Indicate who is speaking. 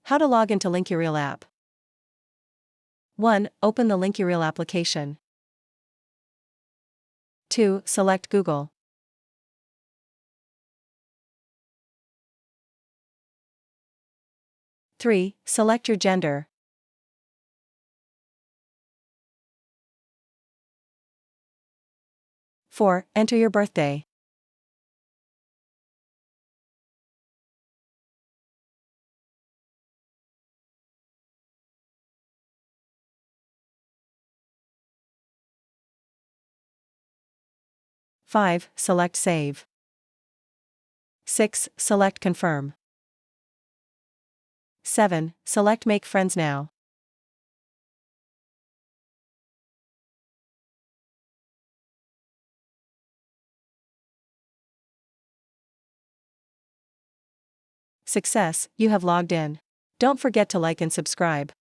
Speaker 1: How to log into LinkyReal app. 1. Open the LinkyReal application. 2. Select Google. 3. Select your gender. 4. Enter your birthday. 5. Select Save. 6. Select Confirm. 7. Select Make Friends Now. 'Success, you have logged in. Don't forget to like and subscribe.